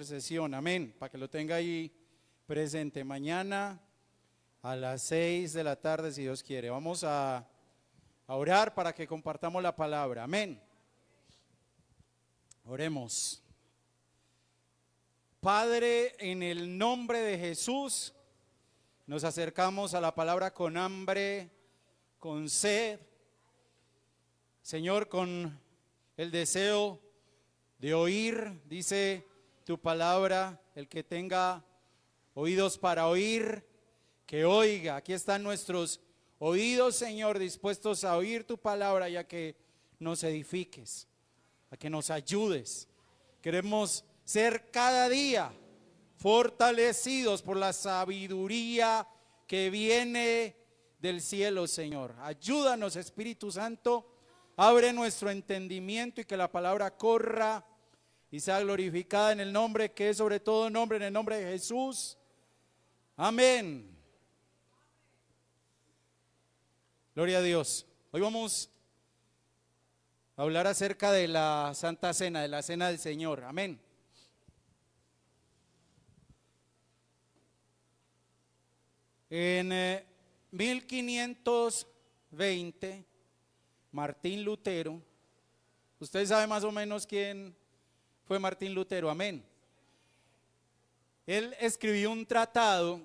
intercesión, amén, para que lo tenga ahí presente. Mañana a las 6 de la tarde, si Dios quiere, vamos a orar para que compartamos la palabra, amén. Oremos. Padre, en el nombre de Jesús, nos acercamos a la palabra con hambre, con sed, Señor, con el deseo de oír. Dice tu palabra, el que tenga oídos para oír, que oiga. Aquí están nuestros oídos, Señor, dispuestos a oír tu palabra y a que nos edifiques, a que nos ayudes. Queremos ser cada día fortalecidos por la sabiduría que viene del cielo, Señor. Ayúdanos, Espíritu Santo, abre nuestro entendimiento y que la palabra corra y sea glorificada en el nombre que es sobre todo nombre, en el nombre de Jesús. Amén. Gloria a Dios. Hoy vamos a hablar acerca de la Santa Cena, de la Cena del Señor. Amén. En 1520, Martín Lutero, usted sabe más o menos quién fue Martín Lutero, amén. Él escribió un tratado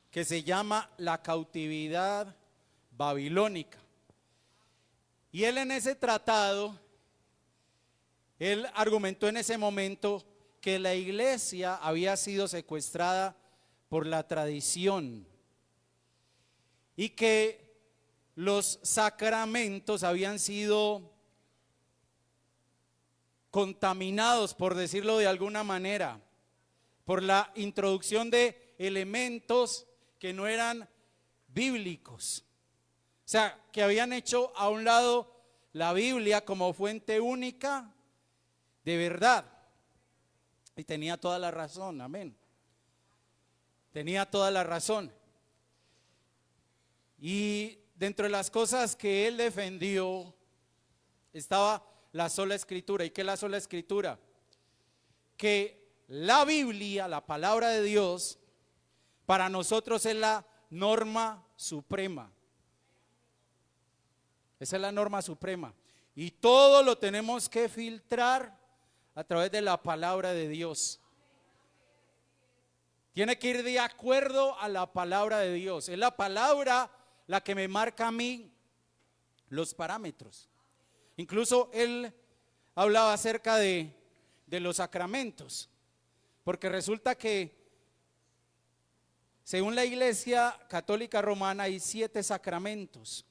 que se llama La cautividad babilónica. Y él en ese tratado, él argumentó en ese momento que la iglesia había sido secuestrada por la tradición y que los sacramentos habían sido contaminados, por decirlo de alguna manera, por la introducción de elementos que no eran bíblicos. O sea, que habían hecho a un lado la Biblia como fuente única de verdad. Y tenía toda la razón, amén. Tenía toda la razón. Y dentro de las cosas que él defendió estaba la sola escritura. ¿Y qué es la sola escritura? Que la Biblia, la palabra de Dios, para nosotros es la norma suprema. Esa es la norma suprema. Y todo lo tenemos que filtrar a través de la palabra de Dios. Tiene que ir de acuerdo a la palabra de Dios. Es la palabra la que me marca a mí los parámetros. Incluso él hablaba acerca de los sacramentos, porque resulta que según la Iglesia Católica Romana hay 7 sacramentos.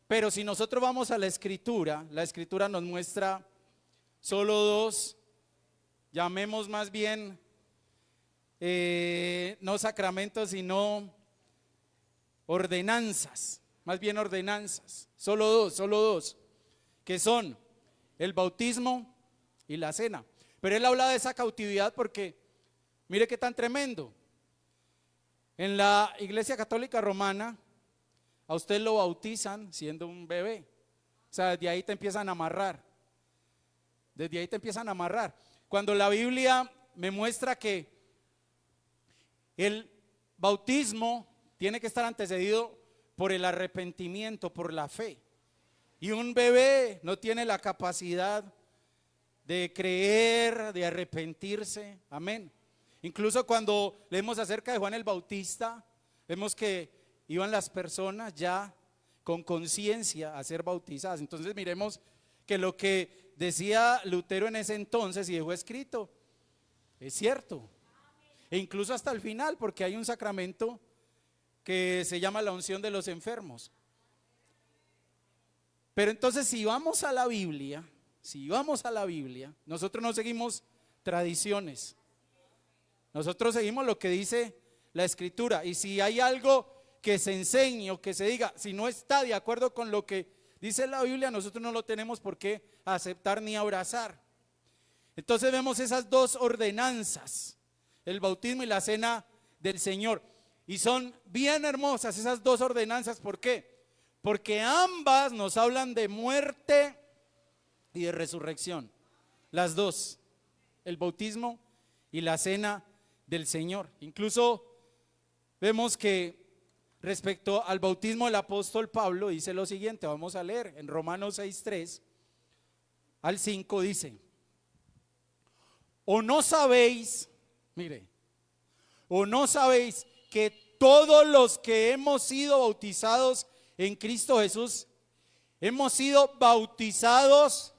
Pero si nosotros vamos a la Escritura nos muestra solo 2, llamemos más bien no sacramentos, sino ordenanzas, más bien ordenanzas, solo dos, que son el bautismo y la cena. Pero él habla de esa cautividad porque mire qué tan tremendo. En la Iglesia Católica Romana a usted lo bautizan siendo un bebé, o sea, desde ahí te empiezan a amarrar, cuando la Biblia me muestra que el bautismo tiene que estar antecedido por el arrepentimiento, por la fe. Y un bebé no tiene la capacidad de creer, de arrepentirse, amén. Incluso cuando leemos acerca de Juan el Bautista, vemos que iban las personas ya con conciencia a ser bautizadas. Entonces miremos que lo que decía Lutero en ese entonces y dejó escrito es cierto. E incluso hasta el final, porque hay un sacramento que se llama la unción de los enfermos. Pero entonces si vamos a la Biblia, nosotros no seguimos tradiciones. Nosotros seguimos lo que dice la Escritura. Y si hay algo que se enseñe o que se diga, si no está de acuerdo con lo que dice la Biblia, nosotros no lo tenemos por qué aceptar ni abrazar. Entonces vemos esas 2 ordenanzas, el bautismo y la cena del Señor. Y son bien hermosas esas 2 ordenanzas. ¿Por qué? Porque ambas nos hablan de muerte y de resurrección. Las 2. el bautismo y la cena del Señor. Incluso vemos que respecto al bautismo del apóstol Pablo dice lo siguiente, vamos a leer en Romanos 6:3 al 5 dice: ¿O no sabéis, mire, o no sabéis que todos los que hemos sido bautizados en Cristo Jesús, hemos sido bautizados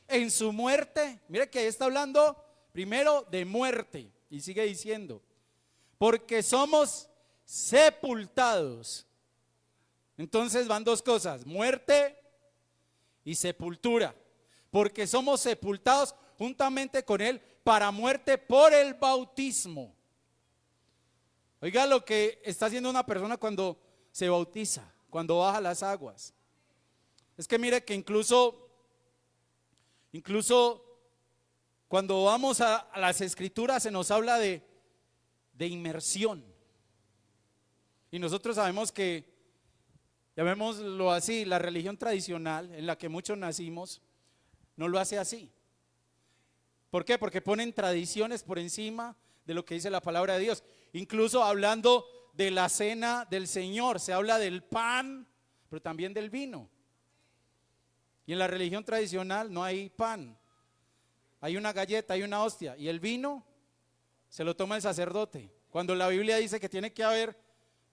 en su muerte? Mire que ahí está hablando primero de muerte y sigue diciendo, porque somos sepultados. Entonces van dos cosas, muerte y sepultura, porque somos sepultados juntamente con él para muerte por el bautismo. Oiga lo que está haciendo una persona cuando se bautiza, cuando baja las aguas. Es que mire que incluso cuando vamos a las escrituras se nos habla de inmersión. Y nosotros sabemos que, llamémoslo así, la religión tradicional en la que muchos nacimos no lo hace así. ¿Por qué? Porque ponen tradiciones por encima de lo que dice la palabra de Dios. Incluso hablando de la cena del Señor, se habla del pan, pero también del vino. Y en la religión tradicional no hay pan, hay una galleta, hay una hostia, y el vino se lo toma el sacerdote. Cuando la Biblia dice que tiene que haber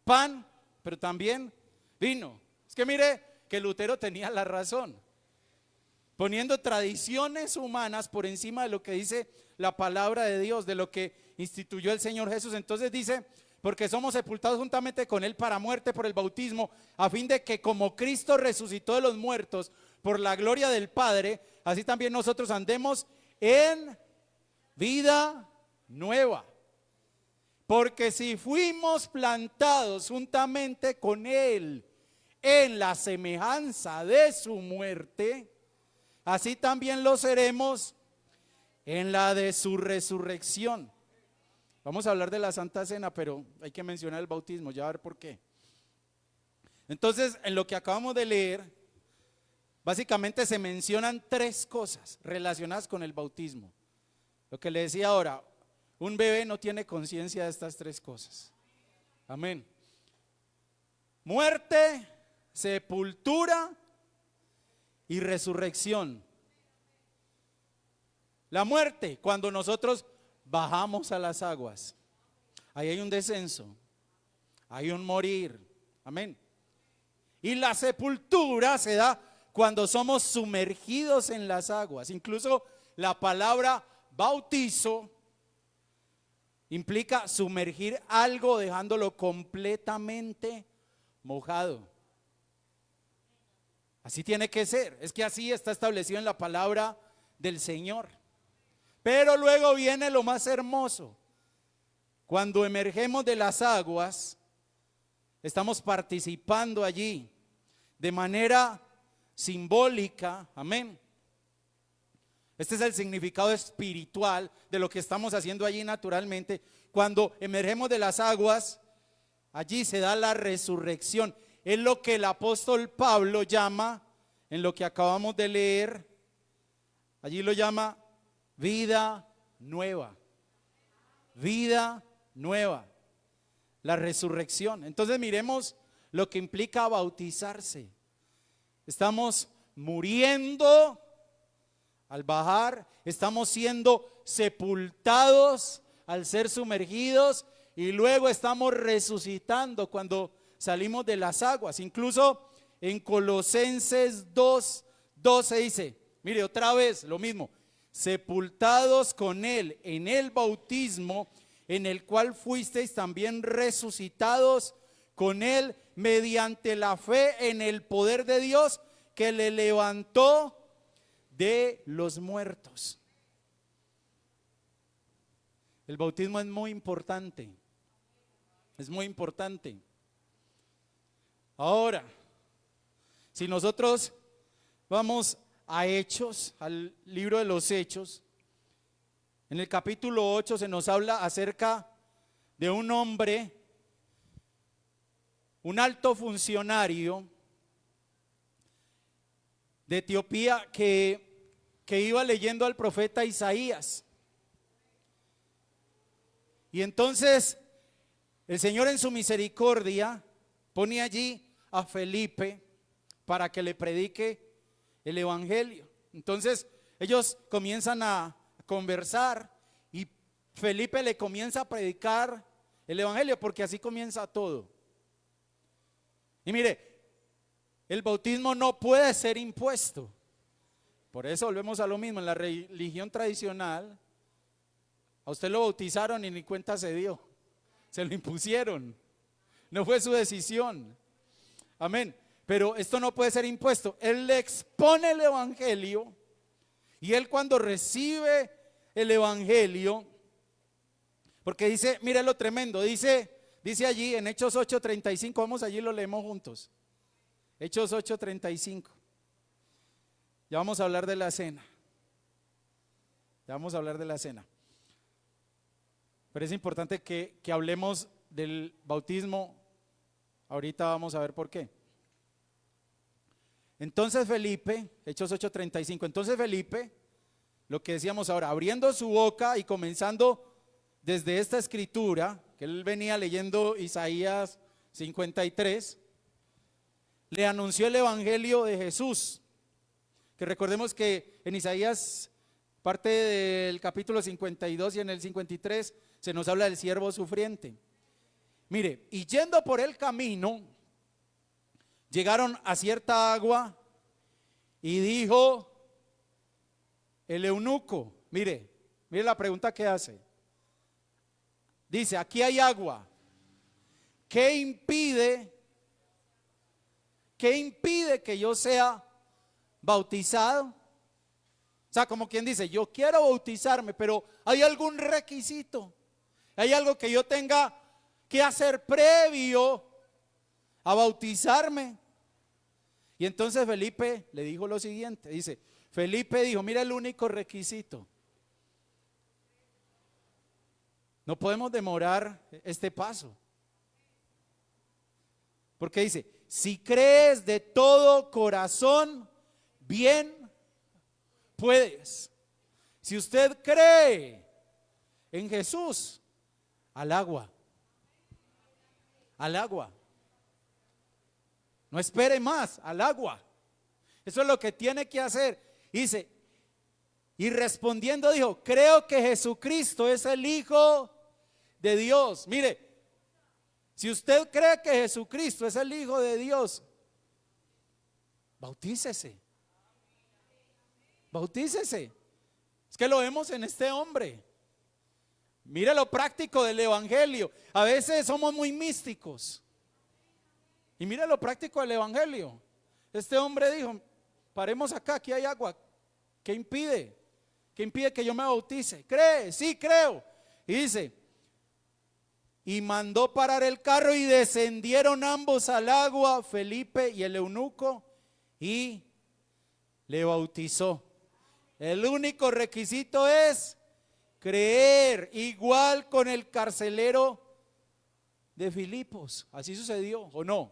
pan, pero también vino. Es que mire que Lutero tenía la razón, poniendo tradiciones humanas por encima de lo que dice la palabra de Dios, de lo que instituyó el Señor Jesús. Entonces dice, porque somos sepultados juntamente con él para muerte por el bautismo, a fin de que como Cristo resucitó de los muertos por la gloria del Padre, así también nosotros andemos en vida nueva. Porque si fuimos plantados juntamente con él en la semejanza de su muerte, así también lo seremos en la de su resurrección. Vamos a hablar de la Santa Cena, pero hay que mencionar el bautismo, ya a ver por qué. Entonces, en lo que acabamos de leer, básicamente se mencionan tres cosas relacionadas con el bautismo. Lo que le decía ahora, un bebé no tiene conciencia de estas tres cosas. Amén. Muerte, sepultura y resurrección. La muerte, cuando nosotros bajamos a las aguas, ahí hay un descenso, hay un morir. Amén. Y la sepultura se da cuando somos sumergidos en las aguas. Incluso la palabra bautizo implica sumergir algo dejándolo completamente mojado. Así tiene que ser, es que así está establecido en la palabra del Señor. Pero luego viene lo más hermoso. Cuando emergemos de las aguas, estamos participando allí de manera simbólica, amén. Este es el significado espiritual de lo que estamos haciendo allí naturalmente. Cuando emergemos de las aguas, allí se da la resurrección. Es lo que el apóstol Pablo llama, en lo que acabamos de leer, allí lo llama vida nueva. Vida nueva. La resurrección. Entonces miremos lo que implica bautizarse. Estamos muriendo al bajar, estamos siendo sepultados al ser sumergidos y luego estamos resucitando cuando salimos de las aguas. Incluso en Colosenses 2:12 dice, mire otra vez lo mismo, sepultados con él en el bautismo, en el cual fuisteis también resucitados con él mediante la fe en el poder de Dios que le levantó de los muertos. El bautismo es muy importante. Es muy importante. Ahora, si nosotros vamos a Hechos, al libro de los Hechos, en el capítulo 8 se nos habla acerca de un hombre, un alto funcionario de Etiopía que iba leyendo al profeta Isaías. Y entonces el Señor en su misericordia pone allí a Felipe para que le predique el evangelio. Entonces ellos comienzan a conversar y Felipe le comienza a predicar el evangelio, porque así comienza todo. Y mire, el bautismo no puede ser impuesto. Por eso volvemos a lo mismo. En la religión tradicional, a usted lo bautizaron y ni cuenta se dio. Se lo impusieron. No fue su decisión. Amén. Pero esto no puede ser impuesto. Él le expone el evangelio y él, cuando recibe el evangelio, porque dice, mire lo tremendo, dice allí en Hechos 8:35, vamos allí, lo leemos juntos. Hechos 8:35. Ya vamos a hablar de la cena. Pero es importante que hablemos del bautismo. Ahorita vamos a ver por qué. Entonces Felipe, Hechos 8:35, entonces Felipe, lo que decíamos ahora, abriendo su boca y comenzando desde esta escritura, que él venía leyendo Isaías 53, le anunció el evangelio de Jesús, que recordemos que en Isaías, parte del capítulo 52 y en el 53, se nos habla del siervo sufriente. Mire, y yendo por el camino, llegaron a cierta agua y dijo el eunuco, mire la pregunta que hace. Dice, aquí hay agua. ¿Qué impide que yo sea bautizado? O sea, como quien dice, yo quiero bautizarme, pero ¿hay algún requisito? ¿Hay algo que yo tenga que hacer previo a bautizarme? Y entonces Felipe le dijo lo siguiente, dice, Felipe dijo, mira el único requisito. No podemos demorar este paso. Porque dice, si crees de todo corazón, bien puedes. Si usted cree en Jesús, al agua. No espere más, al agua. Eso es lo que tiene que hacer. Dice, y respondiendo dijo, creo que Jesucristo es el Hijo de Dios. Mire, si usted cree que Jesucristo es el Hijo de Dios, bautícese. Es que lo vemos en este hombre. Mire lo práctico del evangelio. A veces somos muy místicos. Y mire lo práctico del evangelio. Este hombre dijo, paremos acá, aquí hay agua. ¿Qué impide? ¿Qué impide que yo me bautice? ¿Cree? Sí, creo. Y dice, y mandó parar el carro y descendieron ambos al agua, Felipe y el eunuco, y le bautizó. El único requisito es creer, igual con el carcelero de Filipos. Así sucedió, ¿o no?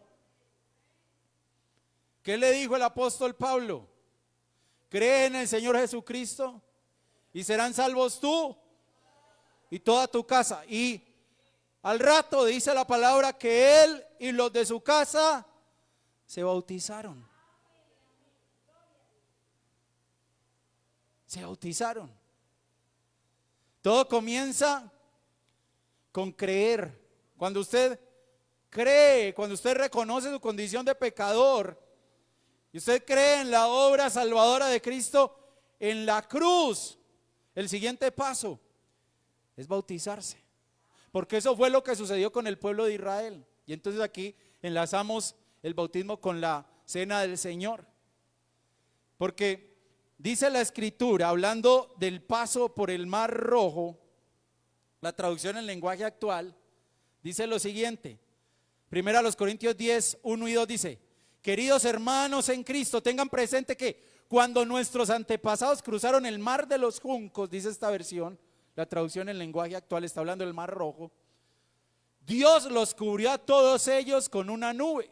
¿Qué le dijo el apóstol Pablo? Cree en el Señor Jesucristo y serán salvos tú y toda tu casa. Y al rato dice la palabra que él y los de su casa se bautizaron. Todo comienza con creer. Cuando usted cree, cuando usted reconoce su condición de pecador y usted cree en la obra salvadora de Cristo en la cruz, el siguiente paso es bautizarse. Porque eso fue lo que sucedió con el pueblo de Israel. Y entonces aquí enlazamos el bautismo con la cena del Señor. Porque dice la escritura, hablando del paso por el mar rojo, la traducción en lenguaje actual, dice lo siguiente. Primera a los Corintios 10, 1 y 2 dice, queridos hermanos en Cristo, tengan presente que cuando nuestros antepasados cruzaron el mar de los juncos, dice esta versión, la traducción en lenguaje actual está hablando del mar rojo, Dios los cubrió a todos ellos con una nube.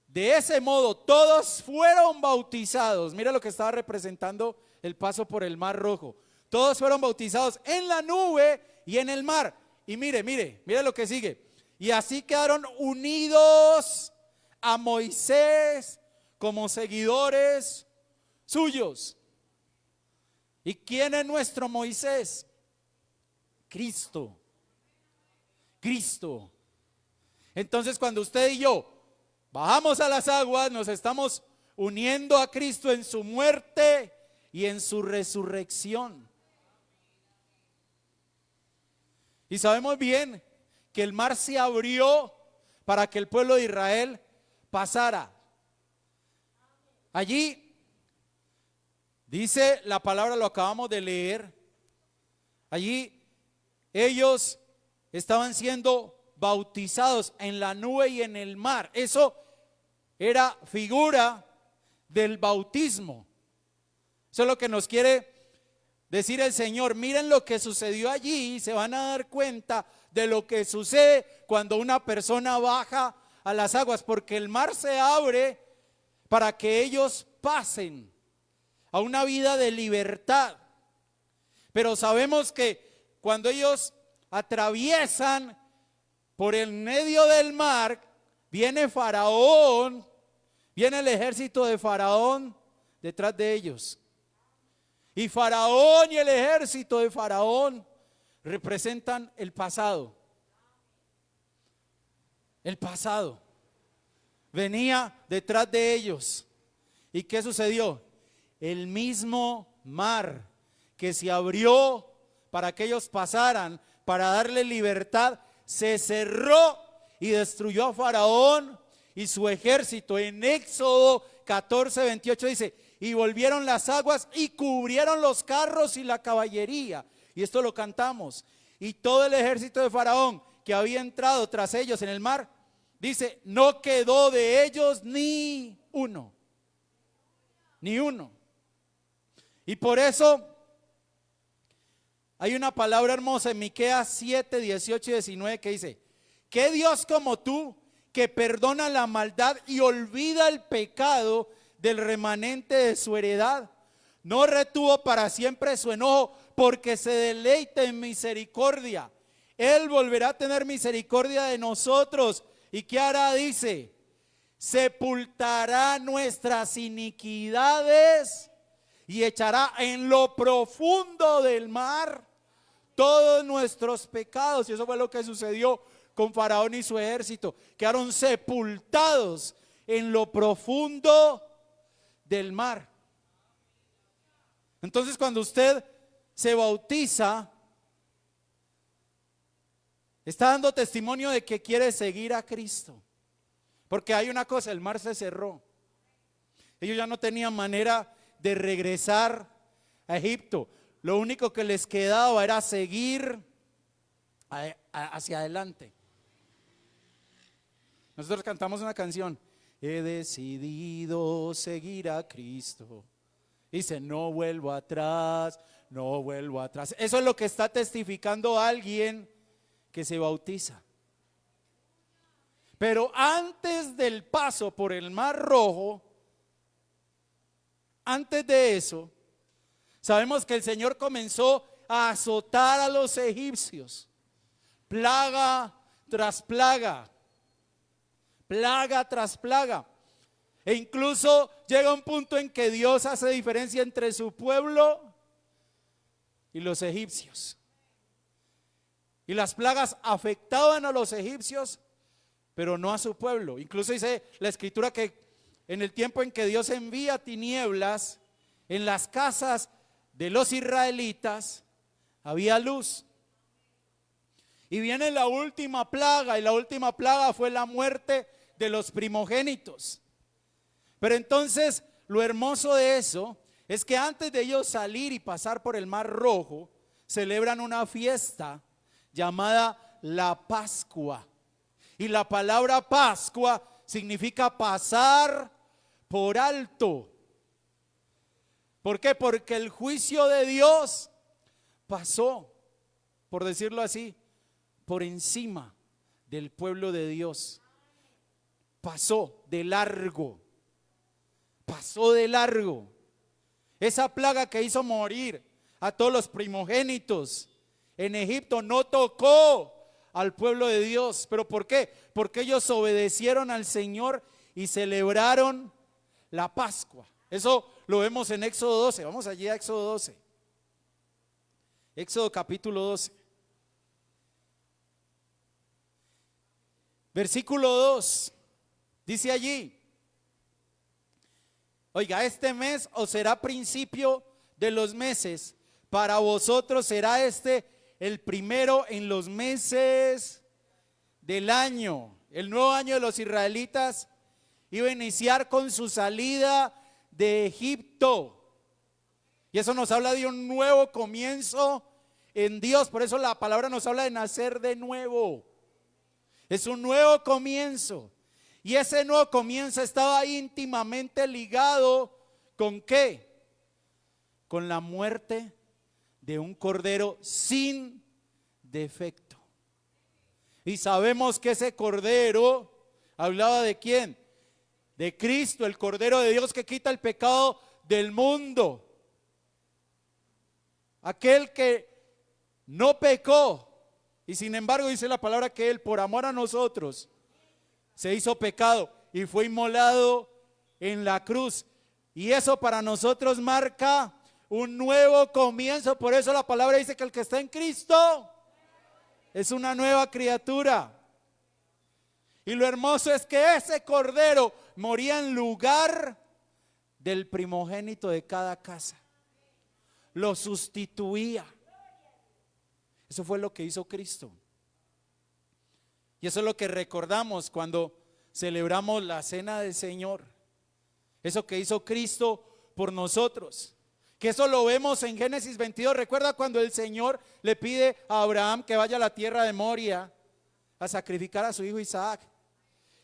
De ese modo todos fueron bautizados. Mira lo que estaba representando el paso por el mar rojo. Todos fueron bautizados en la nube y en el mar. Y mire lo que sigue. Y así quedaron unidos a Moisés como seguidores suyos. ¿Y quién es nuestro Moisés? Cristo. Cristo. Entonces, cuando usted y yo bajamos a las aguas, nos estamos uniendo a Cristo en su muerte y en su resurrección. Y sabemos bien que el mar se abrió para que el pueblo de Israel pasara. Allí dice la palabra, lo acabamos de leer. Allí ellos estaban siendo bautizados en la nube y en el mar. Eso era figura del bautismo. Eso es lo que nos quiere decir el Señor. Miren lo que sucedió allí y se van a dar cuenta de lo que sucede cuando una persona baja a las aguas, porque el mar se abre para que ellos pasen a una vida de libertad. Pero sabemos que cuando ellos atraviesan por el medio del mar, viene Faraón, viene el ejército de Faraón detrás de ellos. Y Faraón y el ejército de Faraón representan el pasado. El pasado venía detrás de ellos. ¿Y qué sucedió? El mismo mar que se abrió para que ellos pasaran, para darle libertad, se cerró y destruyó a Faraón y su ejército. En Éxodo 14:28 dice: y volvieron las aguas y cubrieron los carros y la caballería. Y esto lo cantamos. Y todo el ejército de Faraón que había entrado tras ellos en el mar, dice, no quedó de ellos ni uno. Ni uno. Y por eso hay una palabra hermosa en Miqueas 7, 18 y 19 que dice: ¿qué Dios como tú, que perdona la maldad y olvida el pecado del remanente de su heredad? No retuvo para siempre su enojo, porque se deleita en misericordia. Él volverá a tener misericordia de nosotros. ¿Y qué hará? Dice: sepultará nuestras iniquidades y echará en lo profundo del mar todos nuestros pecados. Y eso fue lo que sucedió con Faraón y su ejército. Quedaron sepultados en lo profundo del mar. Entonces, cuando usted se bautiza, está dando testimonio de que quiere seguir a Cristo. Porque hay una cosa, el mar se cerró. Ellos ya no tenían manera de regresar a Egipto. Lo único que les quedaba era seguir hacia adelante. Nosotros cantamos una canción: he decidido seguir a Cristo. Dice: no vuelvo atrás, no vuelvo atrás. Eso es lo que está testificando alguien que se bautiza. Pero antes del paso por el Mar Rojo, antes de eso, sabemos que el Señor comenzó a azotar a los egipcios, plaga tras plaga, plaga tras plaga. E incluso llega un punto en que Dios hace diferencia entre su pueblo y los egipcios. Y las plagas afectaban a los egipcios, pero no a su pueblo. Incluso dice la escritura que en el tiempo en que Dios envía tinieblas, en las casas de los israelitas había luz. Y viene la última plaga, y la última plaga fue la muerte de los primogénitos. Pero entonces lo hermoso de eso es que antes de ellos salir y pasar por el Mar Rojo, celebran una fiesta llamada la Pascua. Y la palabra Pascua significa pasar por alto. ¿Por qué? Porque el juicio de Dios pasó, por decirlo así, por encima del pueblo de Dios. Pasó de largo. Pasó de largo. Esa plaga que hizo morir a todos los primogénitos en Egipto no tocó al pueblo de Dios. ¿Pero por qué? Porque ellos obedecieron al Señor y celebraron la Pascua. Eso lo vemos en Éxodo 12. Vamos allí a Éxodo 12. Éxodo capítulo 12. Versículo 2. Dice allí: oiga, este mes os será principio de los meses, para vosotros será este el primero en los meses del año. El nuevo año de los israelitas iba a iniciar con su salida de Egipto. Y eso nos habla de un nuevo comienzo en Dios. Por eso la palabra nos habla de nacer de nuevo. Es un nuevo comienzo. Y ese nuevo comienzo estaba íntimamente ligado ¿con qué? Con la muerte de un cordero sin defecto. Y sabemos que ese cordero hablaba de quién, de Cristo, el cordero de Dios que quita el pecado del mundo, aquel que no pecó y sin embargo dice la palabra que él por amor a nosotros se hizo pecado y fue inmolado en la cruz. Y eso para nosotros marca un nuevo comienzo. Por eso la palabra dice que el que está en Cristo es una nueva criatura. Y lo hermoso es que ese cordero moría en lugar del primogénito de cada casa. Lo sustituía. Eso fue lo que hizo Cristo. Y eso es lo que recordamos cuando celebramos la cena del Señor. Eso que hizo Cristo por nosotros. Que eso lo vemos en Génesis 22. Recuerda cuando el Señor le pide a Abraham que vaya a la tierra de Moria a sacrificar a su hijo Isaac.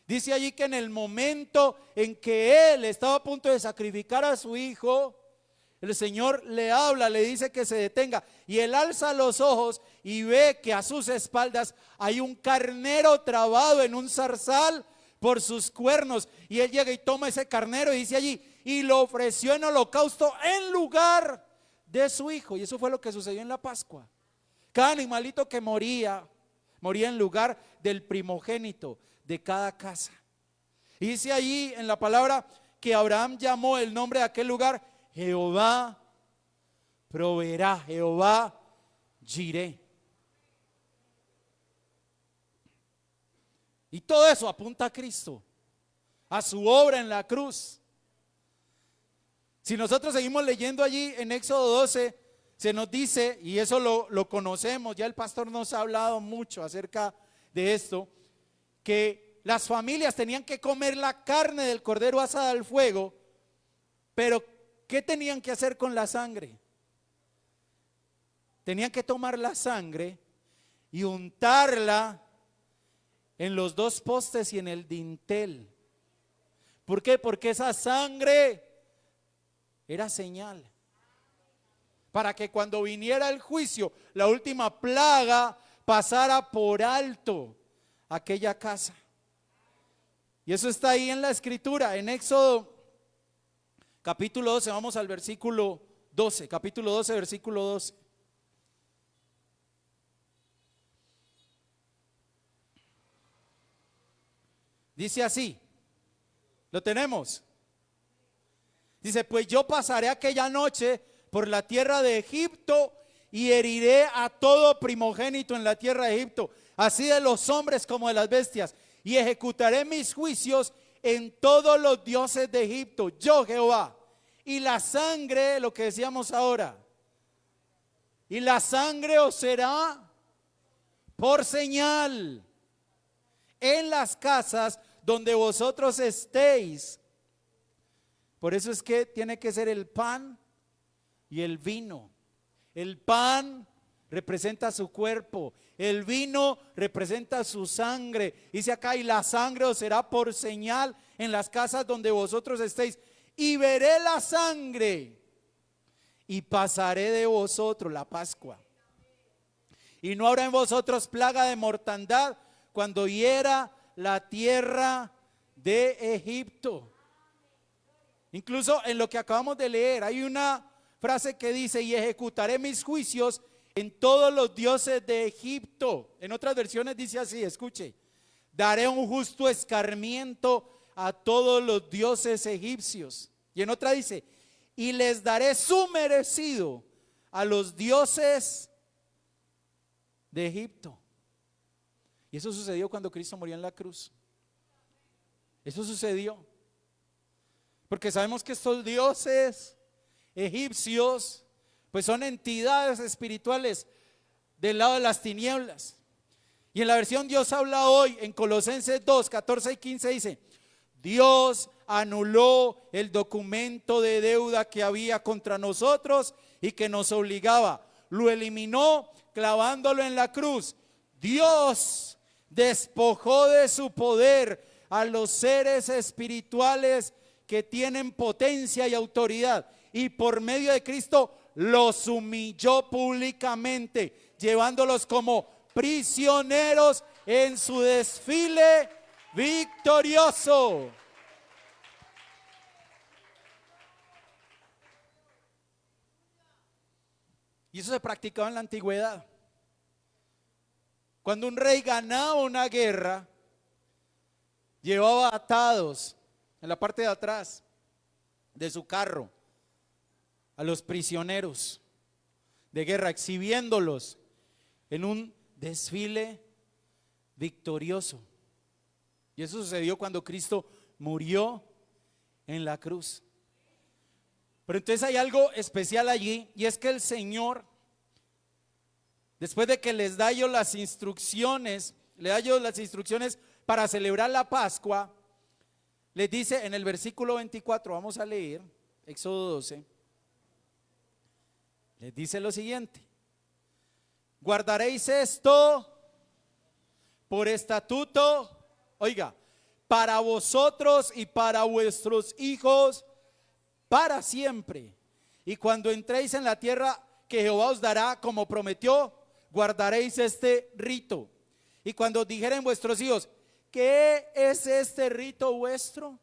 Dice allí que en el momento en que él estaba a punto de sacrificar a su hijo, el Señor le habla, le dice que se detenga. Y él alza los ojos y ve que a sus espaldas hay un carnero trabado en un zarzal por sus cuernos. Y él llega y toma ese carnero y dice allí, y lo ofreció en holocausto en lugar de su hijo. Y eso fue lo que sucedió en la Pascua. Cada animalito que moría, moría en lugar del primogénito de cada casa. Y dice allí en la palabra que Abraham llamó el nombre de aquel lugar Jehová proveerá, Jehová Jireh. Y todo eso apunta a Cristo, a su obra en la cruz. Si nosotros seguimos leyendo allí en Éxodo 12, se nos dice, y eso lo conocemos, ya el pastor nos ha hablado mucho acerca de esto, que las familias tenían que comer la carne del cordero asada al fuego, pero ¿qué tenían que hacer con la sangre? Tenían que tomar la sangre y untarla en los dos postes y en el dintel. ¿Por qué? Porque esa sangre era señal para que cuando viniera el juicio, la última plaga pasara por alto aquella casa. Y eso está ahí en la escritura, en Éxodo capítulo 12, vamos al versículo 12, capítulo 12, versículo 12. Dice así, ¿lo tenemos? Dice, pues yo pasaré aquella noche por la tierra de Egipto y heriré a todo primogénito en la tierra de Egipto, así de los hombres como de las bestias, y ejecutaré mis juicios en todos los dioses de Egipto, yo Jehová. Y la sangre, lo que decíamos ahora, y la sangre os será por señal en las casas donde vosotros estéis. Por eso es que tiene que ser el pan y el vino. El pan representa su cuerpo, el vino representa su sangre. Dice acá, y la sangre os será por señal en las casas donde vosotros estéis. Y veré la sangre y pasaré de vosotros la Pascua. Y no habrá en vosotros plaga de mortandad cuando hiera la tierra de Egipto. Incluso en lo que acabamos de leer hay una frase que dice, y ejecutaré mis juicios en todos los dioses de Egipto. En otras versiones dice así, escuche, daré un justo escarmiento a todos los dioses egipcios. Y en otra dice, y les daré su merecido a los dioses de Egipto. Y eso sucedió cuando Cristo murió en la cruz. Eso sucedió. Porque sabemos que estos dioses egipcios pues son entidades espirituales del lado de las tinieblas. Y en la versión Dios habla hoy, en Colosenses 2, 14 y 15 dice, Dios anuló el documento de deuda que había contra nosotros y que nos obligaba. Lo eliminó clavándolo en la cruz. Dios despojó de su poder a los seres espirituales que tienen potencia y autoridad, y por medio de Cristo los humilló públicamente, llevándolos como prisioneros en su desfile victorioso. Y eso se practicaba en la antigüedad. Cuando un rey ganaba una guerra, llevaba atados en la parte de atrás de su carro a los prisioneros de guerra, exhibiéndolos en un desfile victorioso. Y eso sucedió cuando Cristo murió en la cruz. Pero entonces hay algo especial allí, y es que el Señor, después de que les da yo las instrucciones, le da yo las instrucciones para celebrar la Pascua, les dice en el versículo 24, vamos a leer, Éxodo 12, les dice lo siguiente: guardaréis esto por estatuto, oiga, para vosotros y para vuestros hijos para siempre. Y cuando entréis en la tierra que Jehová os dará, como prometió, guardaréis este rito. Y cuando dijeren vuestros hijos, ¿qué es este rito vuestro?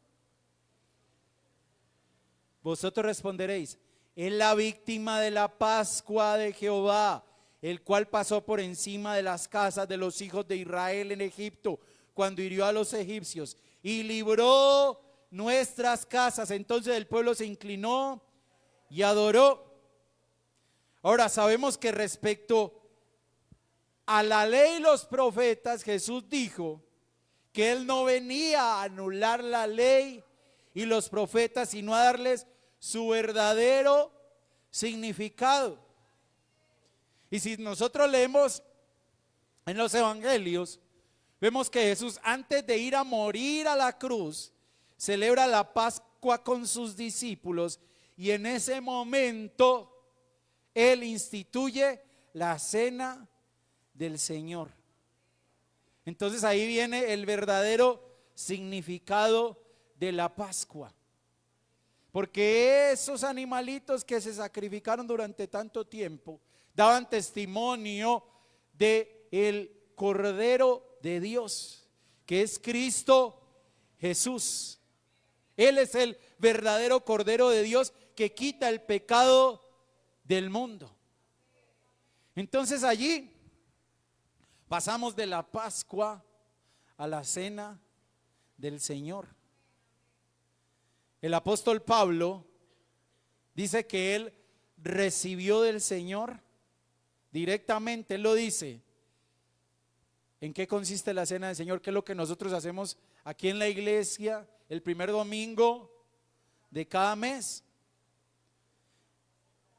Vosotros responderéis, es la víctima de la Pascua de Jehová, el cual pasó por encima de las casas de los hijos de Israel en Egipto, cuando hirió a los egipcios y libró nuestras casas. Entonces el pueblo se inclinó y adoró. Ahora sabemos que respecto a la ley y los profetas, Jesús dijo que Él no venía a anular la ley y los profetas, sino a darles su verdadero significado. Y si nosotros leemos en los evangelios, vemos que Jesús, antes de ir a morir a la cruz, celebra la Pascua con sus discípulos, y en ese momento Él instituye la cena del Señor. Entonces ahí viene el verdadero significado de la Pascua, porque esos animalitos que se sacrificaron durante tanto tiempo daban testimonio de el Cordero de Dios, que es Cristo Jesús. Él es el verdadero Cordero de Dios que quita el pecado del mundo. Entonces allí pasamos de la Pascua a la cena del Señor. El apóstol Pablo dice que él recibió del Señor directamente. Él lo dice. ¿En qué consiste la cena del Señor? ¿Qué es lo que nosotros hacemos aquí en la iglesia el primer domingo de cada mes?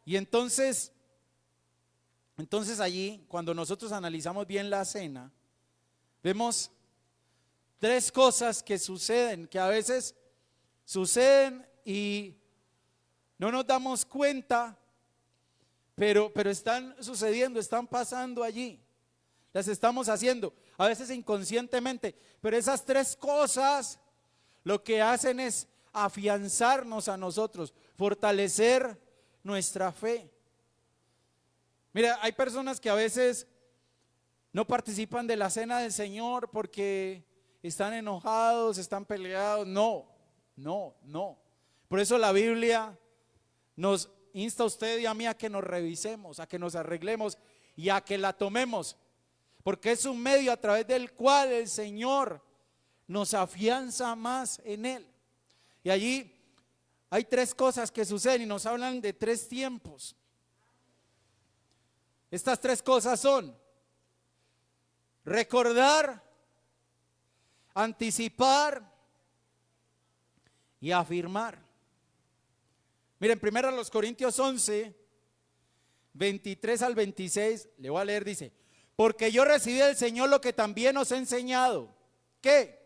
Y entonces allí, cuando nosotros analizamos bien la cena, vemos tres cosas que suceden, que a veces suceden y no nos damos cuenta, pero están sucediendo, están pasando allí. Las estamos haciendo, a veces inconscientemente, pero esas tres cosas lo que hacen es afianzarnos a nosotros, fortalecer nuestra fe. Mira, hay personas que a veces no participan de la cena del Señor porque están enojados, están peleados. No. Por eso la Biblia nos insta a usted y a mí a que nos revisemos, a que nos arreglemos y a que la tomemos, porque es un medio a través del cual el Señor nos afianza más en Él. Y allí hay tres cosas que suceden y nos hablan de tres tiempos. Estas tres cosas son recordar, anticipar y afirmar. Miren, primero a los Corintios 11, 23 al 26, le voy a leer, dice: porque yo recibí del Señor lo que también os he enseñado. ¿Qué?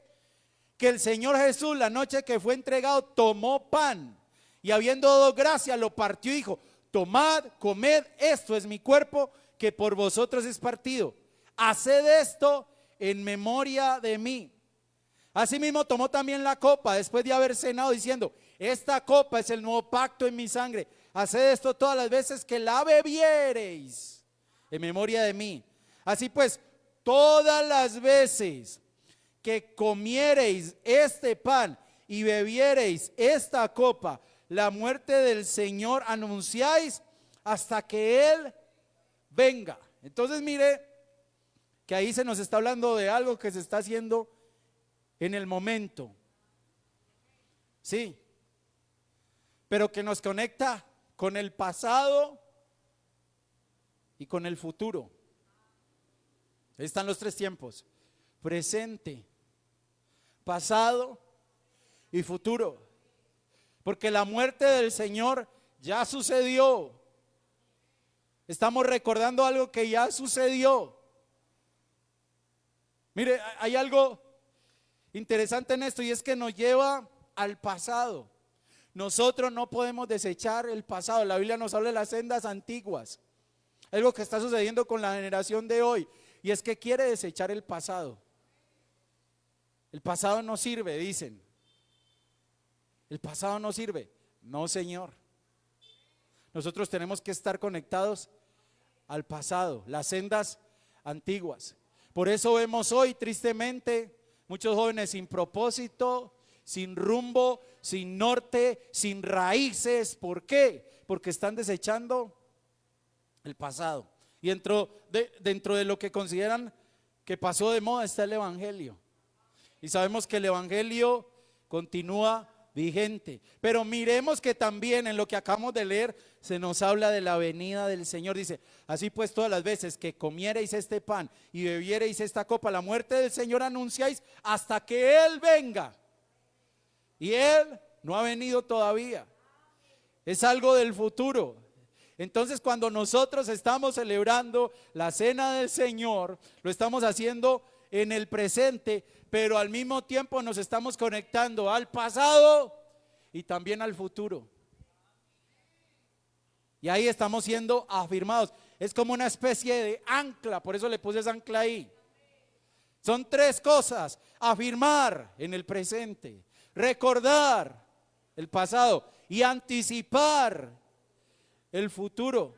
Que el Señor Jesús, la noche que fue entregado, tomó pan y habiendo dado gracia lo partió y dijo: tomad, comed, esto es mi cuerpo que por vosotros es partido. Haced esto en memoria de mí. Asimismo tomó también la copa después de haber cenado, diciendo: esta copa es el nuevo pacto en mi sangre. Haced esto todas las veces que la bebiereis en memoria de mí. Así pues, todas las veces que comiereis este pan y bebiereis esta copa, la muerte del Señor anunciáis hasta que Él venga. Entonces mire que ahí se nos está hablando de algo que se está haciendo en el momento, sí, pero que nos conecta con el pasado y con el futuro. Ahí están los tres tiempos: presente, pasado y futuro. Porque la muerte del Señor ya sucedió. Estamos recordando algo que ya sucedió. Mire, hay algo interesante en esto, y es que nos lleva al pasado. Nosotros no podemos desechar el pasado. La Biblia nos habla de las sendas antiguas. Algo que está sucediendo con la generación de hoy, y es que quiere desechar el pasado. El pasado no sirve, dicen. El pasado no sirve. No, Señor. Nosotros tenemos que estar conectados al pasado, las sendas antiguas. Por eso vemos hoy, tristemente, muchos jóvenes sin propósito, sin rumbo, sin norte, sin raíces. ¿Por qué? Porque están desechando el pasado. Y dentro de lo que consideran que pasó de moda está el evangelio. Y sabemos que el evangelio continúa vigente. Pero miremos que también en lo que acabamos de leer se nos habla de la venida del Señor. Dice: así pues, todas las veces que comiereis este pan y bebiereis esta copa, la muerte del Señor anunciáis hasta que Él venga. Y Él no ha venido todavía. Es algo del futuro. Entonces, cuando nosotros estamos celebrando la cena del Señor, lo estamos haciendo en el presente, pero al mismo tiempo nos estamos conectando al pasado y también al futuro. Y ahí estamos siendo afirmados. Es como una especie de ancla, por eso le puse esa ancla ahí. Son tres cosas: afirmar en el presente, recordar el pasado y anticipar el futuro.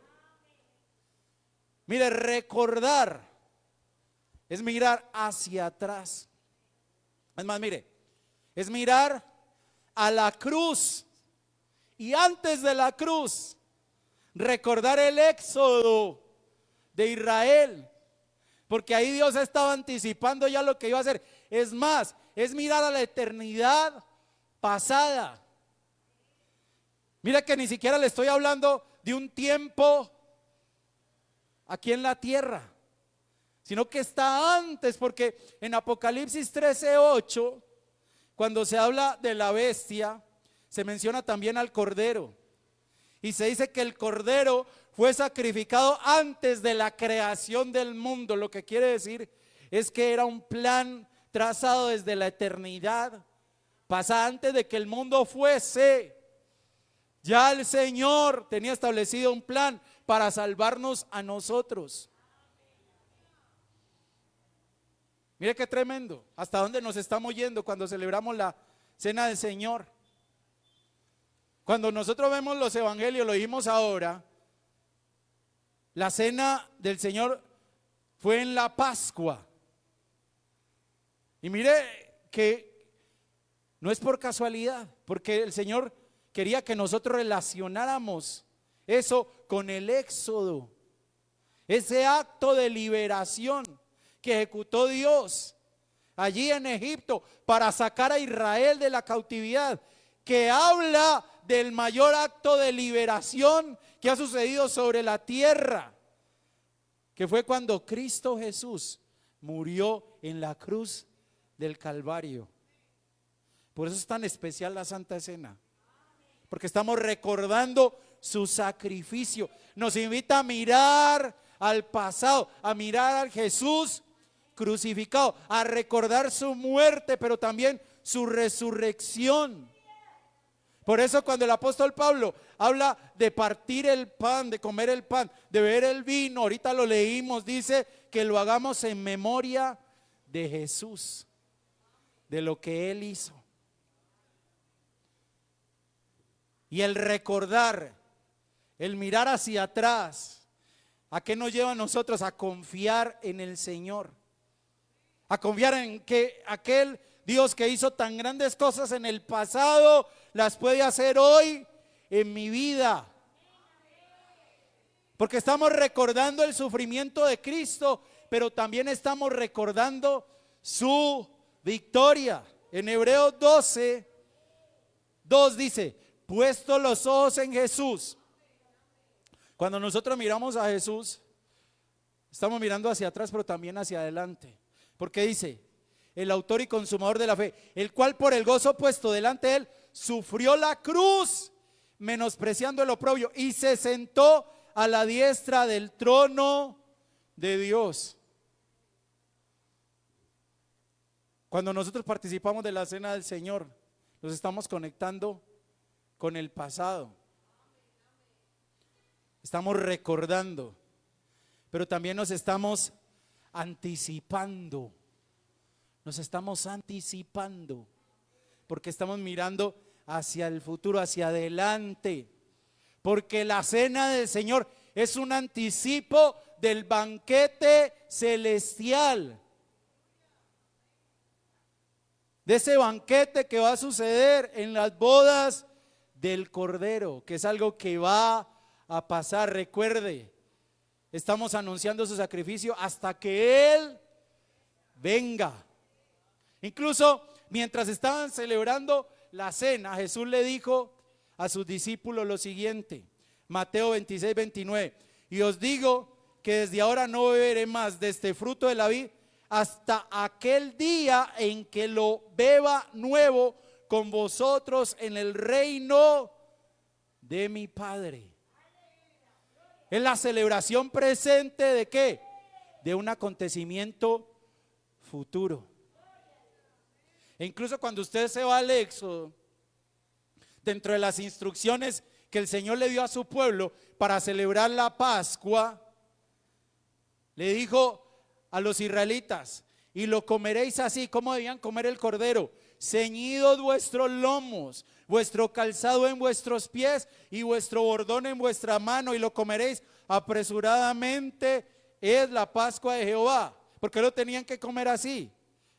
Mire, recordar es mirar hacia atrás. Es más, mire, es mirar a la cruz, y antes de la cruz recordar el éxodo de Israel, porque ahí Dios estaba anticipando ya lo que iba a hacer. Es más, es mirar a la eternidad pasada. Mira que ni siquiera le estoy hablando de un tiempo aquí en la tierra, sino que está antes, porque en Apocalipsis 13:8, cuando se habla de la bestia, se menciona también al cordero, y se dice que el cordero fue sacrificado antes de la creación del mundo. Lo que quiere decir es que era un plan trazado desde la eternidad pasada, antes de que el mundo fuese. Ya el Señor tenía establecido un plan para salvarnos a nosotros. Mire qué tremendo, hasta dónde nos estamos yendo cuando celebramos la cena del Señor. Cuando nosotros vemos los evangelios, lo vimos ahora, la cena del Señor fue en la Pascua. Y mire que no es por casualidad, porque el Señor quería que nosotros relacionáramos eso con el éxodo. ese acto de liberación que ejecutó Dios allí en Egipto para sacar a Israel de la cautividad, que habla del mayor acto de liberación que ha sucedido sobre la tierra, que fue cuando Cristo Jesús murió en la cruz del Calvario. Por eso es tan especial la Santa Cena, porque estamos recordando su sacrificio. Nos invita a mirar al pasado, a mirar al Jesús crucificado, a recordar su muerte, pero también su resurrección. Por eso cuando el apóstol Pablo habla de partir el pan, de comer el pan, de beber el vino, ahorita lo leímos, dice que lo hagamos en memoria de Jesús, de lo que Él hizo. Y el recordar, el mirar hacia atrás, ¿a qué nos lleva a nosotros? A confiar en el Señor, a confiar en que aquel Dios que hizo tan grandes cosas en el pasado, las puede hacer hoy en mi vida. Porque estamos recordando el sufrimiento de Cristo, pero también estamos recordando su victoria. En Hebreos 12:2 dice: puesto los ojos en Jesús. Cuando nosotros miramos a Jesús, estamos mirando hacia atrás, pero también hacia adelante. Porque dice: el autor y consumador de la fe, el cual por el gozo puesto delante de él, sufrió la cruz, menospreciando el oprobio, y se sentó a la diestra del trono de Dios. Cuando nosotros participamos de la cena del Señor, nos estamos conectando con el pasado. Estamos recordando, pero también nos estamos anticipando. Nos estamos anticipando, porque estamos mirando hacia el futuro, hacia adelante. Porque la cena del Señor es un anticipo del banquete celestial. De ese banquete que va a suceder en las bodas del Cordero, que es algo que va a pasar. Recuerde, estamos anunciando su sacrificio hasta que Él venga. Incluso mientras estaban celebrando la cena, Jesús le dijo a sus discípulos lo siguiente, Mateo 26:29: y os digo que desde ahora no beberé más de este fruto de la vid hasta aquel día en que lo beba nuevo con vosotros en el reino de mi Padre. Es la celebración presente ¿de qué? De un acontecimiento futuro. E incluso cuando usted se va al Éxodo, dentro de las instrucciones que el Señor le dio a su pueblo para celebrar la Pascua, le dijo a los israelitas: y lo comeréis así. ¿Cómo debían comer el cordero? Ceñidos vuestros lomos, vuestro calzado en vuestros pies y vuestro bordón en vuestra mano, y lo comeréis apresuradamente. Es la Pascua de Jehová. ¿Por qué lo tenían que comer así?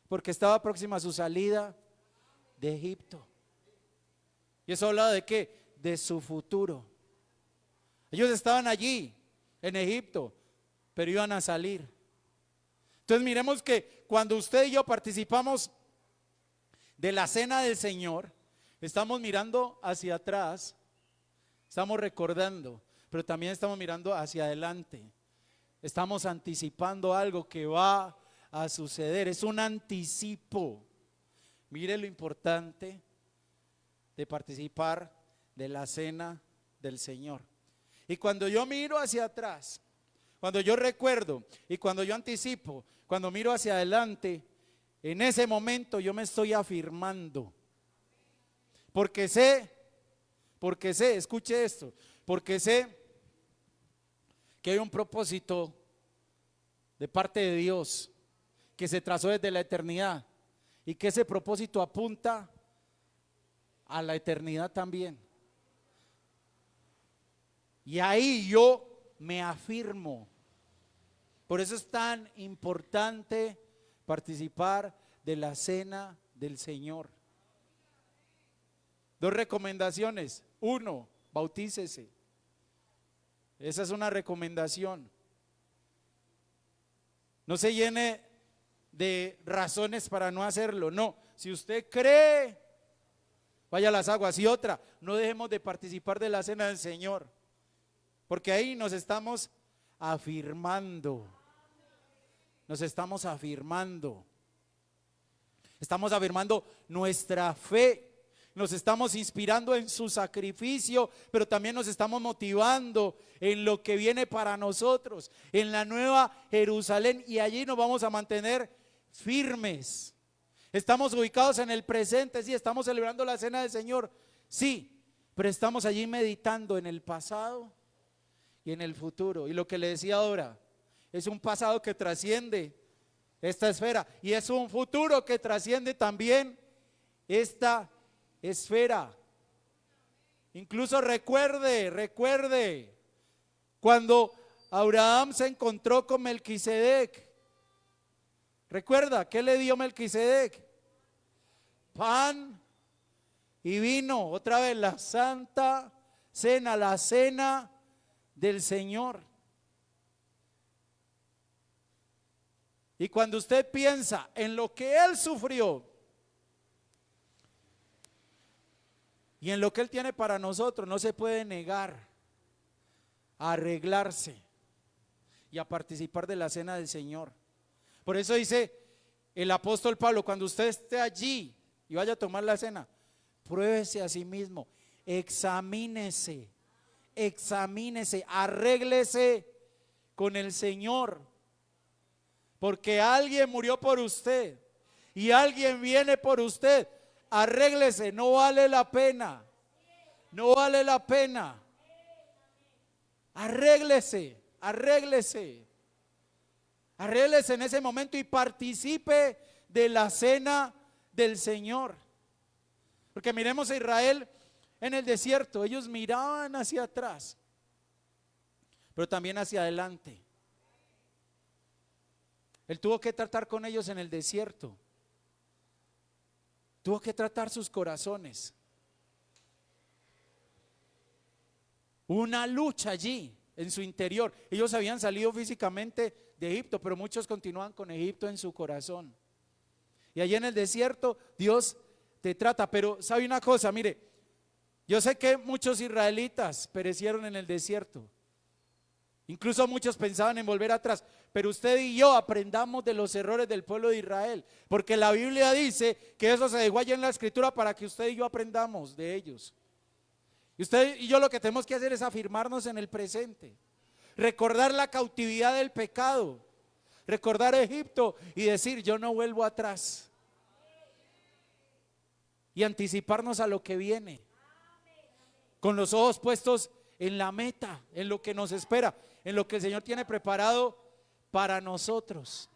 Porque estaba próxima a su salida de Egipto. Y eso hablaba de qué? De su futuro. Ellos estaban allí en Egipto, pero iban a salir. Entonces miremos que cuando usted y yo participamos de la cena del Señor, estamos mirando hacia atrás, estamos recordando, pero también estamos mirando hacia adelante. Estamos anticipando algo que va a suceder, es un anticipo. Mire lo importante de participar de la cena del Señor. Y cuando yo miro hacia atrás, cuando yo recuerdo y cuando yo anticipo, cuando miro hacia adelante, en ese momento yo me estoy afirmando. Porque sé, escuche esto, porque sé que hay un propósito de parte de Dios que se trazó desde la eternidad y que ese propósito apunta a la eternidad también. Y ahí yo me afirmo. Por eso es tan importante participar de la cena del Señor. 2 recomendaciones. 1, bautícese. Esa es una recomendación. No se llene de razones para no hacerlo. No, si usted cree, vaya a las aguas. Y otra, no dejemos de participar de la cena del Señor, porque ahí nos estamos afirmando. Nos estamos afirmando. Estamos afirmando nuestra fe. Nos estamos inspirando en su sacrificio, pero también nos estamos motivando en lo que viene para nosotros, en la nueva Jerusalén, y allí nos vamos a mantener firmes. Estamos ubicados en el presente, sí, estamos celebrando la cena del Señor, sí, pero estamos allí meditando en el pasado y en el futuro. Y lo que le decía ahora, es un pasado que trasciende esta esfera y es un futuro que trasciende también esta esfera. Incluso recuerde cuando Abraham se encontró con Melquisedec. Recuerda, ¿qué le dio Melquisedec? Pan y vino. Otra vez la santa cena, la cena del Señor. Y cuando usted piensa en lo que Él sufrió y en lo que Él tiene para nosotros, no se puede negar a arreglarse y a participar de la cena del Señor. Por eso dice el apóstol Pablo, cuando usted esté allí y vaya a tomar la cena, pruébese a sí mismo, examínese, arréglese con el Señor, porque alguien murió por usted y alguien viene por usted. Arréglese, no vale la pena, no vale la pena. Arréglese en ese momento y participe de la cena del Señor. Porque miremos a Israel en el desierto, ellos miraban hacia atrás, pero también hacia adelante. Él tuvo que tratar con ellos en el desierto, tuvo que tratar sus corazones. Una lucha allí en su interior. Ellos habían salido físicamente de Egipto, pero muchos continúan con Egipto en su corazón. Y allí en el desierto Dios te trata. Pero sabe una cosa, mire, yo sé que muchos israelitas perecieron en el desierto. Incluso muchos pensaban en volver atrás, pero usted y yo aprendamos de los errores del pueblo de Israel, porque la Biblia dice que eso se dejó allá en la escritura para que usted y yo aprendamos de ellos. Y usted y yo lo que tenemos que hacer es afirmarnos en el presente, recordar la cautividad del pecado, recordar Egipto y decir: yo no vuelvo atrás, y anticiparnos a lo que viene, con los ojos puestos en la meta, en lo que nos espera, en lo que el Señor tiene preparado para nosotros.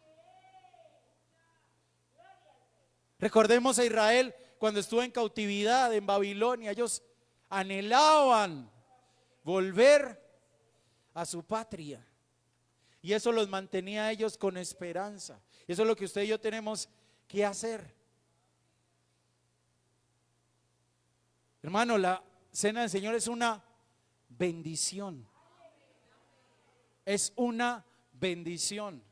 Recordemos a Israel cuando estuvo en cautividad en Babilonia. Ellos anhelaban volver a su patria, y eso los mantenía a ellos con esperanza. Eso es lo que usted y yo tenemos que hacer. Hermano, la cena del Señor es una bendición. Es una bendición.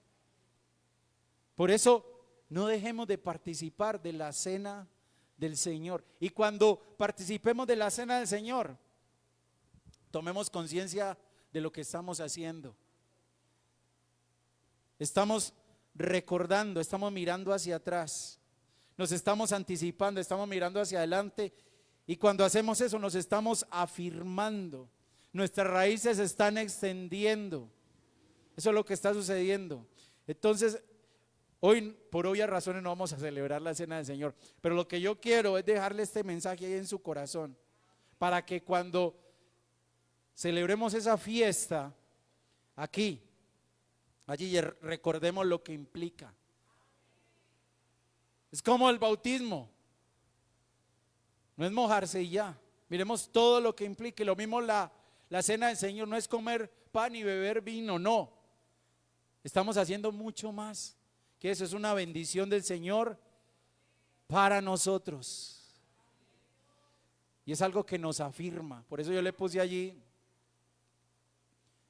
Por eso no dejemos de participar de la cena del Señor. Y cuando participemos de la cena del Señor, tomemos conciencia de lo que estamos haciendo. Estamos recordando, estamos mirando hacia atrás, nos estamos anticipando, estamos mirando hacia adelante. Y cuando hacemos eso nos estamos afirmando, nuestras raíces se están extendiendo. Eso es lo que está sucediendo. Entonces, hoy por obvias razones no vamos a celebrar la cena del Señor, pero lo que yo quiero es dejarle este mensaje ahí en su corazón, para que cuando celebremos esa fiesta aquí, allí recordemos lo que implica. Es como el bautismo. No es mojarse y ya. Miremos todo lo que implica. Y lo mismo la cena del Señor. No es comer pan y beber vino, no. Estamos haciendo mucho más que eso. Es una bendición del Señor para nosotros. Y es algo que nos afirma. Por eso yo le puse allí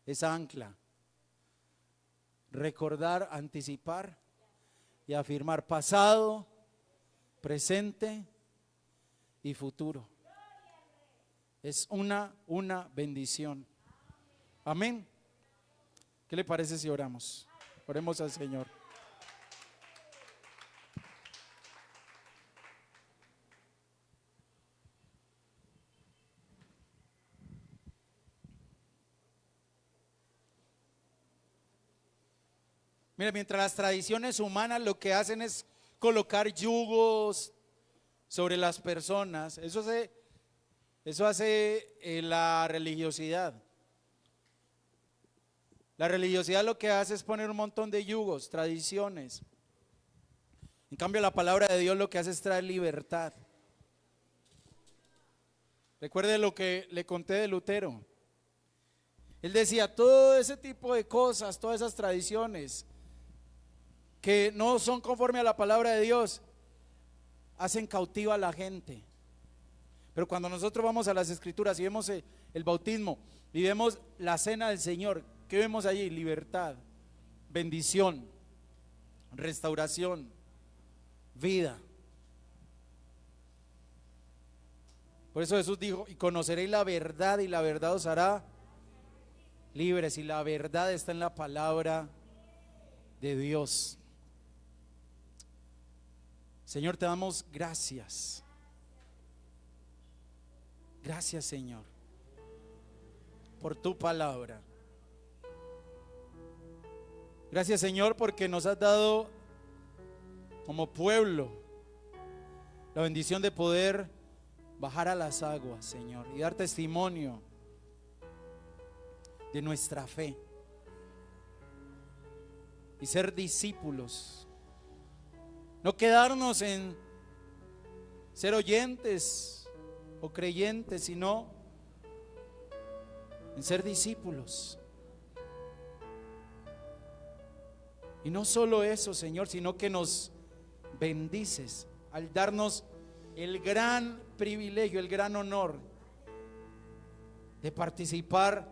esa ancla. recordar, anticipar y afirmar pasado, presente y futuro. Es una bendición. Amén. ¿Qué le parece si oramos? Oremos al Señor. Mira, mientras las tradiciones humanas lo que hacen es colocar yugos sobre las personas, eso hace la religiosidad. La religiosidad lo que hace es poner un montón de yugos, tradiciones. En cambio, la palabra de Dios lo que hace es traer libertad. Recuerde lo que le conté de Lutero. Él decía, todo ese tipo de cosas, todas esas tradiciones que no son conforme a la palabra de Dios, hacen cautiva a la gente. Pero cuando nosotros vamos a las Escrituras y vemos el bautismo y vemos la cena del Señor, ¿qué vemos allí? Libertad, bendición, restauración, vida. Por eso Jesús dijo, y conoceréis la verdad y la verdad os hará libres, y la verdad está en la palabra de Dios. Señor, te damos gracias. Gracias, Señor, por tu palabra. Gracias, Señor, porque nos has dado como pueblo la bendición de poder bajar a las aguas, Señor, y dar testimonio de nuestra fe y ser discípulos. No quedarnos en ser oyentes o creyentes, sino en ser discípulos. Y no solo eso, Señor, sino que nos bendices al darnos el gran privilegio, el gran honor de participar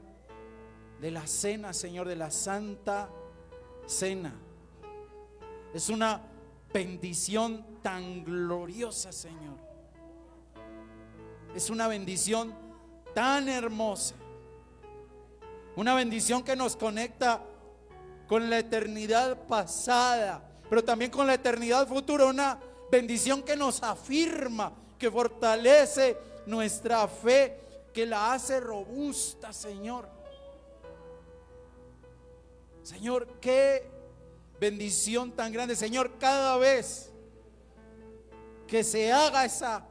de la cena, Señor, de la Santa Cena. Es una bendición tan gloriosa, Señor. Es una bendición tan hermosa. Una bendición que nos conecta con la eternidad pasada, pero también con la eternidad futura. Una bendición que nos afirma, que fortalece nuestra fe, que la hace robusta, Señor. Señor, qué bendición tan grande, Señor. Cada vez que se haga esa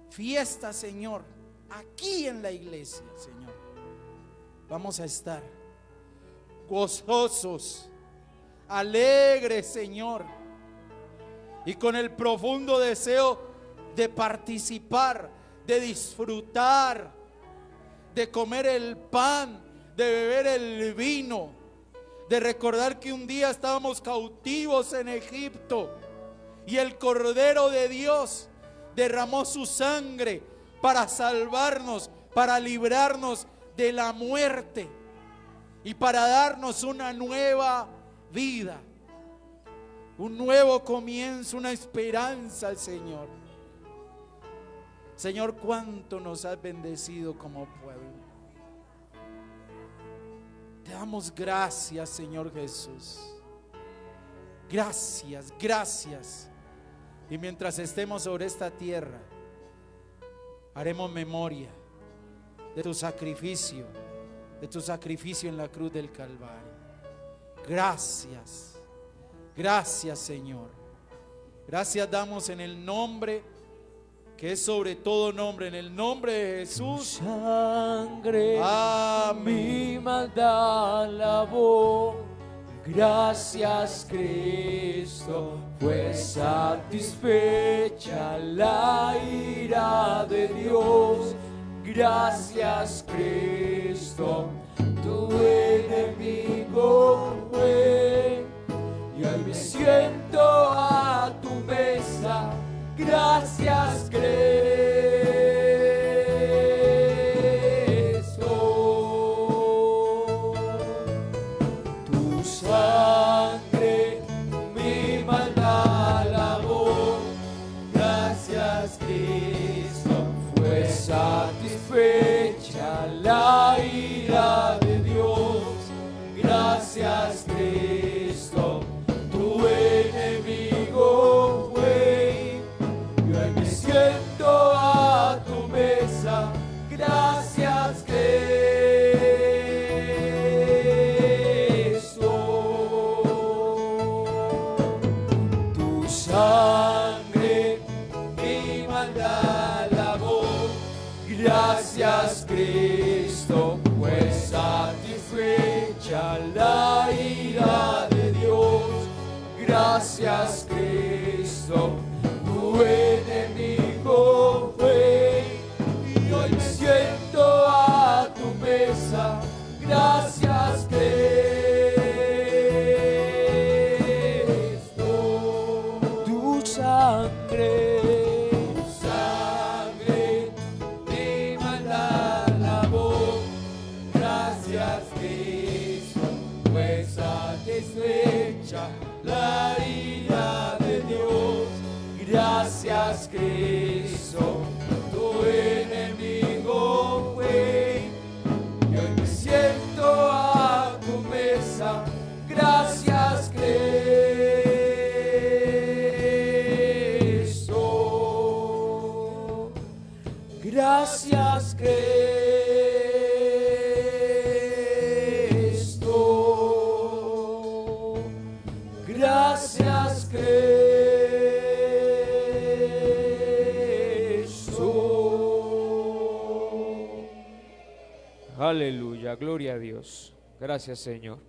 fiesta, Señor, aquí en la iglesia, Señor, vamos a estar gozosos, alegres, Señor, y con el profundo deseo de participar, de disfrutar, de comer el pan, de beber el vino, de recordar que un día estábamos cautivos en Egipto y el Cordero de Dios derramó su sangre para salvarnos, para librarnos de la muerte y para darnos una nueva vida, un nuevo comienzo, una esperanza al Señor. Señor, cuánto nos has bendecido como pueblo. Te damos gracias, Señor Jesús. Gracias, gracias. Y mientras estemos sobre esta tierra, haremos memoria de tu sacrificio en la cruz del Calvario. Gracias, gracias, Señor. Gracias damos en el nombre que es sobre todo nombre, en el nombre de Jesús. Tu sangre, amén. Mi maldad lavó. Gracias, Cristo, fue satisfecha la ira de Dios. Gracias, Cristo, tu enemigo fue. Y hoy me siento a tu mesa. Gracias, Cristo. Tu sangre satisfecha la ira de Dios. Gracias, Cristo, tu enemigo fue. Yo hoy me siento a tu mesa. Gracias, Cristo. Tu sangre mi maldad lavó. Gracias, Cristo, fue satisfecha la ira de Dios. Gracias, Cristo, tu enemigo fue. Y hoy me siento a tu mesa. Gracias, Cristo. Tu sangre mi maldad lavó. Gracias, Cristo, fue satisfecha la ira de Dios. Gracias, Cristo, tu enemigo fue. Y hoy me siento a tu mesa. Gracias, Cristo. Gracias, Cristo. Gracias, Cristo. Aleluya, gloria a Dios. Gracias, Señor.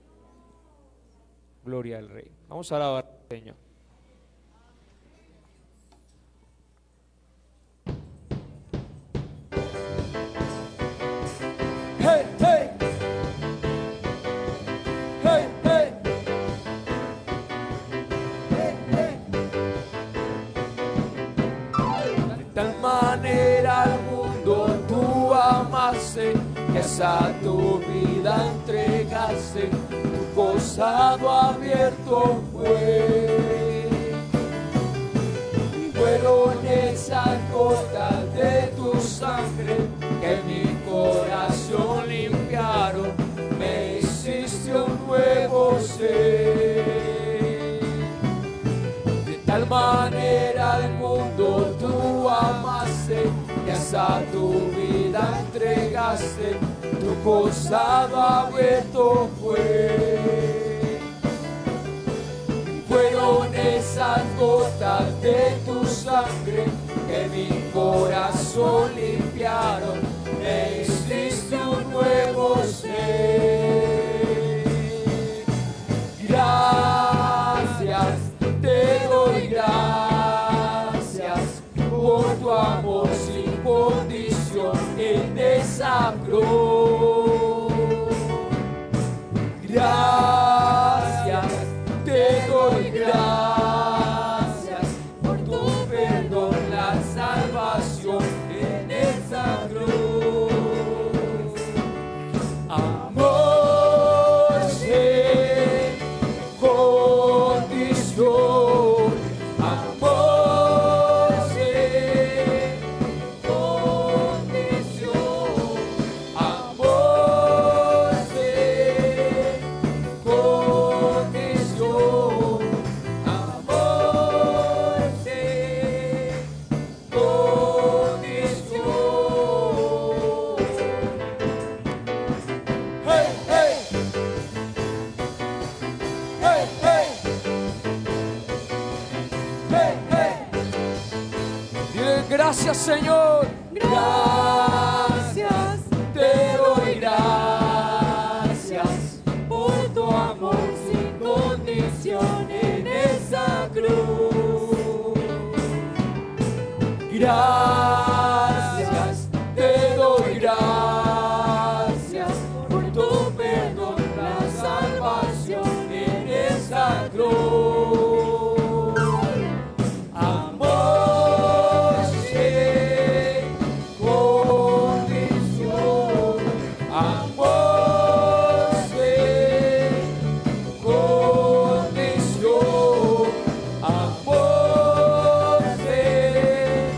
Gloria al Rey. Vamos a alabar al Señor. Hey, hey. Hey, hey. De tal manera al mundo tú amaste, que hasta tu vida entregaste, tu costado abierto fue. Y fueron esas gotas de tu sangre que mi corazón limpiaron, me hiciste un nuevo ser. De tal manera al mundo tú amaste, que hasta tu vida entregaste, tu costado abierto fue. Fueron esas gotas de tu sangre que mi corazón limpiaron, me hiciste un nuevo ser. Gracias, te doy gracias por tu amor sin condición en esa cruz. Gracias, te doy gracias por tu perdón, la salvación en esa cruz. Amor sin condición, amor sin condición, amor sin condición, amor sin condición. Hey, hey. Hey, hey. Hey, hey. Dile gracias, Señor. Gracias, te doy gracias por tu amor sin condición en esa cruz. Gracias, te doy gracias por tu perdón, la salvación en esa cruz. Amor sin condición, amor sin condición, amor sin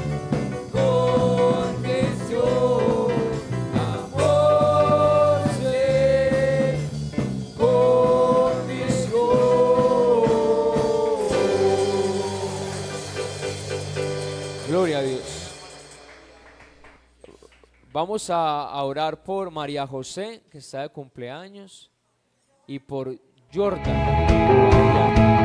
Gloria a Dios. Vamos a orar por María José, que está de cumpleaños, y por Jordan.